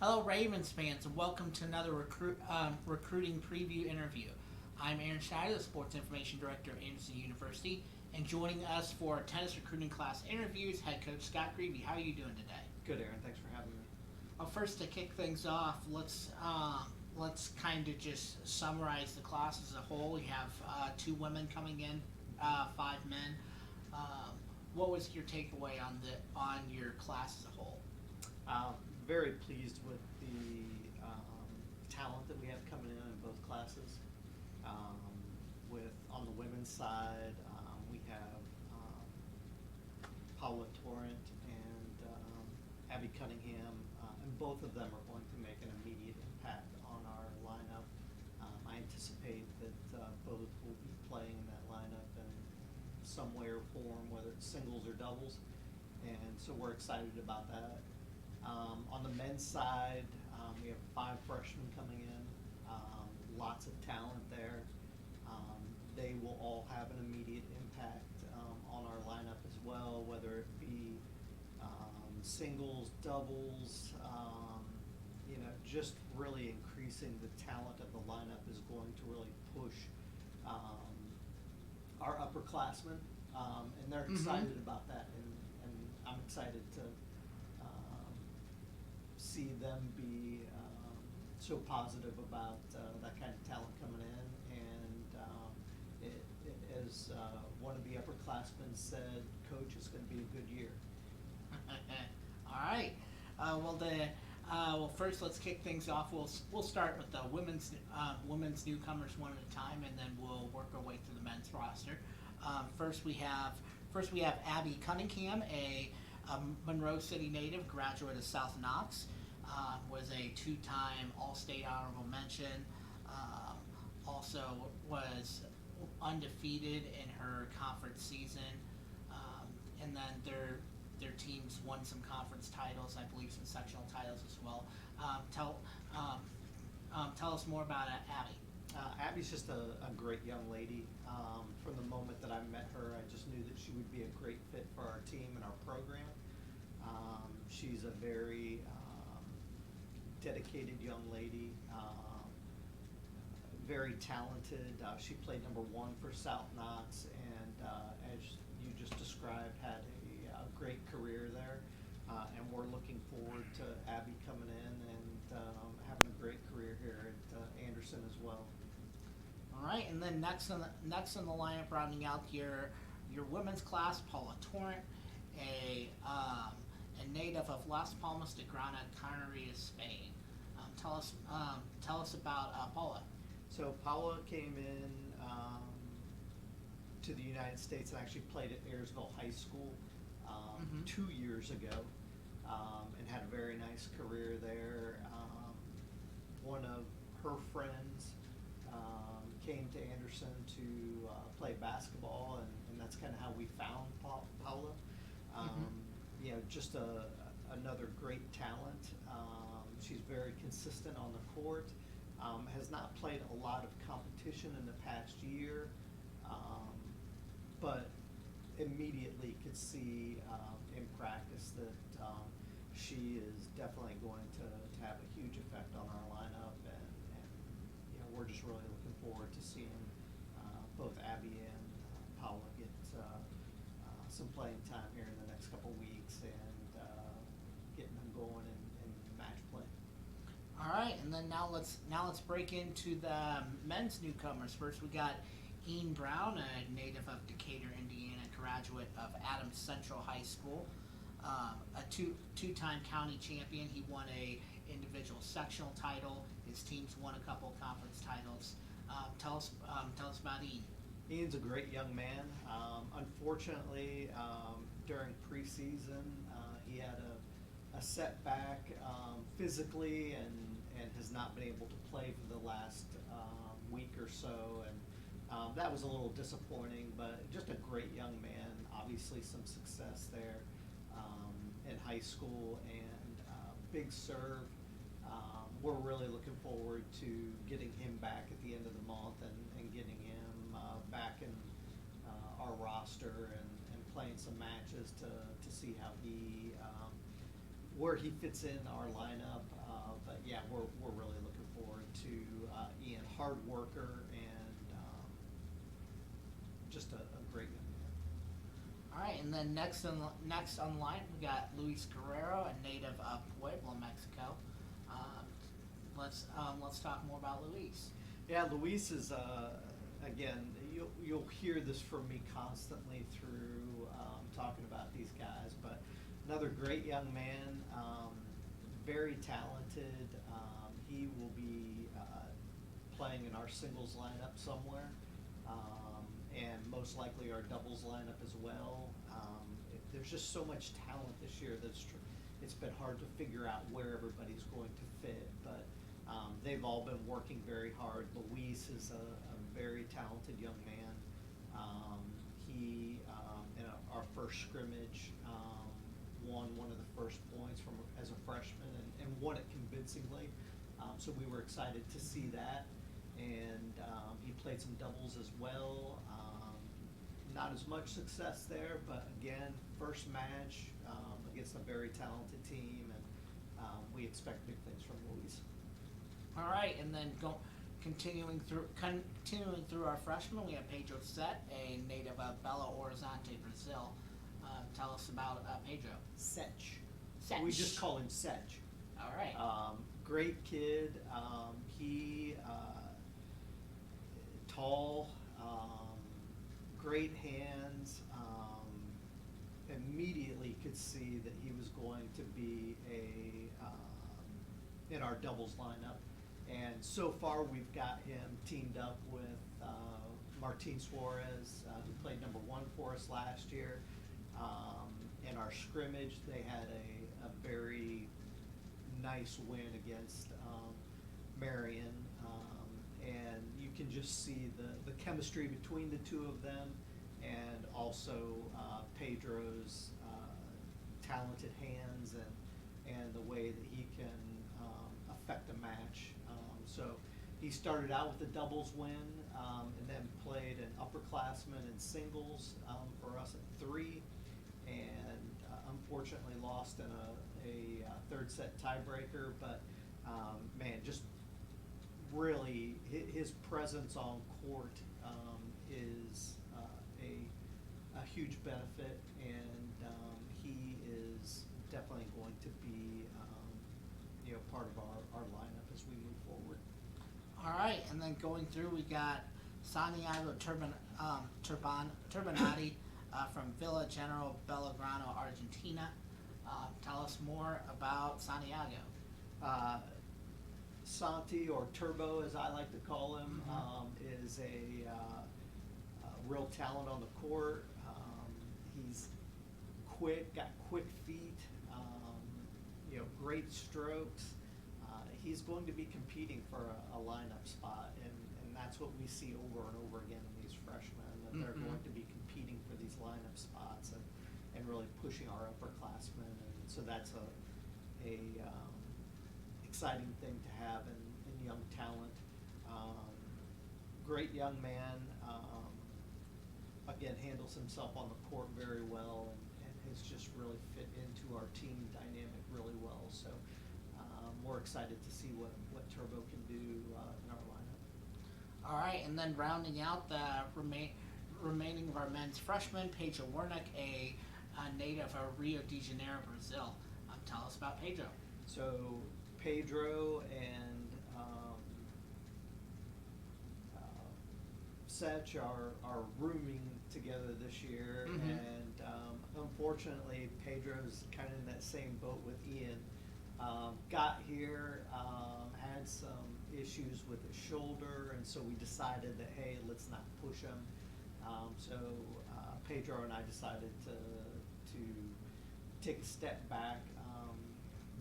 Hello, Ravens fans, and welcome to another recruiting preview interview. I'm Aaron Schneider, the Sports Information Director at Anderson University, and joining us for our tennis recruiting class interviews, Head Coach Scott Greve. How are you doing today? Good, Aaron. Thanks for having me. Well, first to kick things off, let's kind of just summarize the class as a whole. We have two women coming in, five men. Um, what was your takeaway on your class as a whole? Very pleased with the talent that we have coming in both classes. Um, with on the women's side, we have Paula Torrent and Abby Cunningham, and both of them are going to make an immediate impact on our lineup. I anticipate that both will be playing in that lineup in some way or form, whether it's singles or doubles, and so we're excited about that. On the men's side, we have 5 freshmen coming in, lots of talent there. They will all have an immediate impact on our lineup as well, whether it be singles, doubles, just really increasing the talent of the lineup is going to really push our upperclassmen, and they're excited about that, and I'm excited to see them be so positive about that kind of talent coming in. And as one of the upperclassmen said, Coach, it's going to be a good year. All right. First let's kick things off. We'll start with the women's newcomers one at a time, and then we'll work our way through the men's roster. First we have Abby Cunningham, a Monroe City native, graduate of South Knox. Was a 2-time All-State honorable mention. Also was undefeated in her conference season, and then their teams won some conference titles, I believe some sectional titles as well. Tell us more about Abby. Abby's just a great young lady. From the moment that I met her, I just knew that she would be a great fit for our team and our program. She's a very dedicated young lady, very talented. She played number 1 for South Knox, and as you just described, had a great career there. And we're looking forward to Abby coming in and having a great career here at Anderson as well. All right, and then next on the lineup, rounding out your women's class, Paula Torrent, a native of Las Palmas de Gran Canaria, Spain. Tell us about Paula. So Paula came in to the United States and actually played at Ayersville High School 2 years ago, and had a very nice career there. One of her friends came to Anderson to play basketball, and that's kind of how we found Paula. Just another great talent. She's very consistent on the court. Has not played a lot of competition in the past year, but immediately could see in practice that she is definitely going to have a huge effect on our lineup, and we're just really looking forward to seeing both Abby and Paula get some playing time here in the next couple weeks, and getting them going in match play. All right, and then now let's break into the men's newcomers. First, we got Ian Brown, a native of Decatur, Indiana, graduate of Adams Central High School, a two-time county champion. He won a individual sectional title. His teams won a couple conference titles. Tell us about Ian. Ian's a great young man. Unfortunately, during preseason, he had a setback physically, and has not been able to play for the last week or so, and that was a little disappointing, but just a great young man. Obviously some success there in high school, and big serve. We're really looking forward to getting him back at the end of the month, and getting him back in our roster, and playing some matches to see how where he fits in our lineup. yeah, we're really looking forward to Ian, hard worker and just a great young man. All right, and then next on line we got Luis Guerrero, a native of Puebla, Mexico. Let's talk more about Luis. Yeah, Luis is again. You'll hear this from me constantly through talking about these guys, but another great young man, very talented. He will be playing in our singles lineup somewhere, and most likely our doubles lineup as well. There's just so much talent this year that's it's been hard to figure out where everybody's going to fit, but they've all been working very hard. Luis is a very talented young man. He, in our first scrimmage, won one of the first points as a freshman and won it convincingly. So we were excited to see that. And he played some doubles as well. Not as much success there, but again, first match against a very talented team, and we expect big things from Luis. All right, and then continuing through our freshmen, we have Pedro S, a native of Belo Horizonte, Brazil. Tell us about Pedro. Sech. Sech. We just call him Sech. All right. Great kid. He tall, great hands. Immediately could see that he was going to be in our doubles lineup. And so far, we've got him teamed up with Martin Suarez, who played number 1 for us last year. In our scrimmage, they had a very nice win against Marion. And you can just see the chemistry between the two of them, and also Pedro's talented hands and the way that he can affect a match. So he started out with a doubles win, and then played an upperclassman in singles for us at 3, and unfortunately lost in a third set tiebreaker. But man, just really his presence on court is a huge benefit, and he is definitely going to be part of our lineup as we move forward. All right, and then going through, we got Santiago Turbinati from Villa General Belgrano, Argentina. Tell us more about Santiago. Santi, or Turbo as I like to call him, is a real talent on the court. He's quick, got quick feet, great strokes. He's going to be competing for a lineup spot, and that's what we see over and over again in these freshmen, that they're going to be competing for these lineup spots and really pushing our upperclassmen. And so that's a exciting thing to have in young talent. Great young man, again, handles himself on the court very well, and has just really fit into our team dynamic really well. So we're excited to see what Turbo can do in our lineup. All right, and then rounding out the remaining of our men's freshmen, Pedro Wernick, a native of Rio de Janeiro, Brazil. Tell us about Pedro. So Pedro and Sech are rooming together this year, and unfortunately Pedro's kind of in that same boat with Ian. Got here, had some issues with his shoulder, and so we decided that, hey, let's not push him. So Pedro and I decided to take a step back.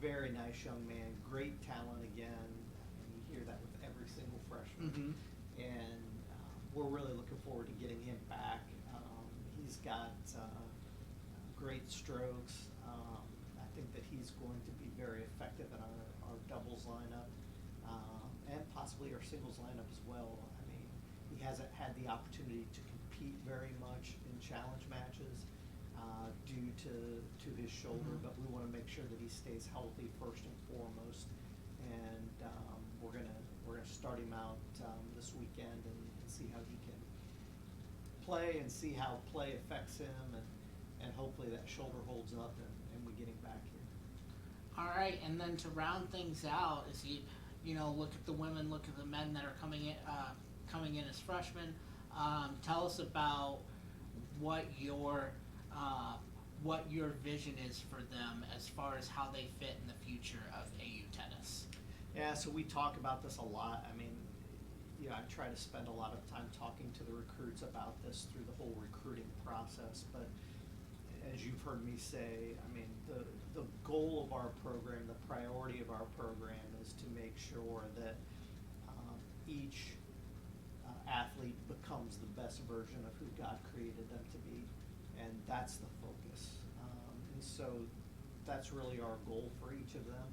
Very nice young man, great talent again, and you hear that with every single freshman. And we're really looking forward to getting him back. He's got great strokes. I think that he's going to be very effective in our doubles lineup, and possibly our singles lineup as well. I mean, he hasn't had the opportunity to compete very much in challenge matches due to his shoulder, but we want to make sure that he stays healthy first and foremost. And play and see how play affects him, and hopefully that shoulder holds up and we get him back here. All right, and then to round things out, as you know, look at the women, look at the men that are coming in as freshmen. Tell us about what your vision is for them as far as how they fit in the future of AU tennis. Yeah, so we talk about this a lot. I mean, you know, I try to spend a lot of time talking to the recruits about this through the whole recruiting process, but as you've heard me say, I mean, the goal of our program, the priority of our program is to make sure that each athlete becomes the best version of who God created them to be, and that's the focus. And so that's really our goal for each of them.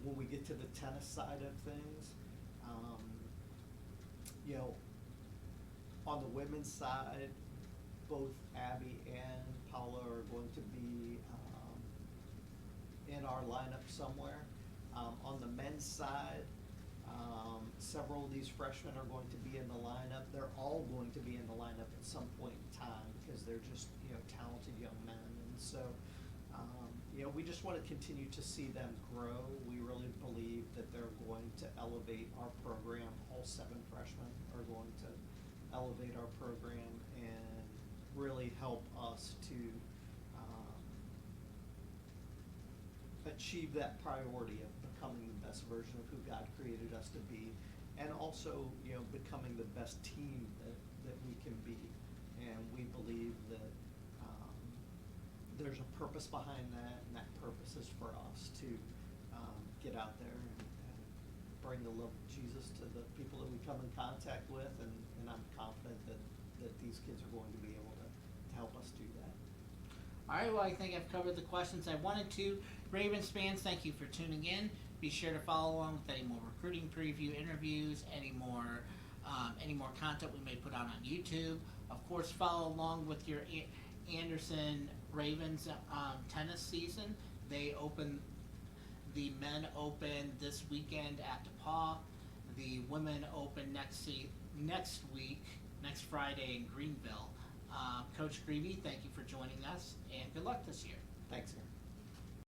When we get to the tennis side of things, you know, on the women's side, both Abby and Paula are going to be in our lineup somewhere. On the men's side, several of these freshmen are going to be in the lineup. They're all going to be in the lineup at some point in time because they're just, you know, talented young men. And so, you know, we just want to continue to see them grow. We really believe that they're going to elevate our program. All 7 freshmen are going to elevate our program and really help us to achieve that priority of becoming the best version of who God created us to be, and also, you know, becoming the best team that we can be. And we believe that there's a purpose behind that, and that purpose is for us to get out there and bring the love of Jesus to the people that we come in contact with, and I'm confident that these kids are going to be able to help us do that. All right, well, I think I've covered the questions I wanted to. Ravens fans, thank you for tuning in. Be sure to follow along with any more recruiting preview interviews, any more content we may put out on YouTube. Of course, follow along with your Anderson Ravens tennis season. The men open this weekend at DePaul. The women open next Friday in Greenville. Coach Greve, thank you for joining us, and good luck this year. Thanks, Aaron.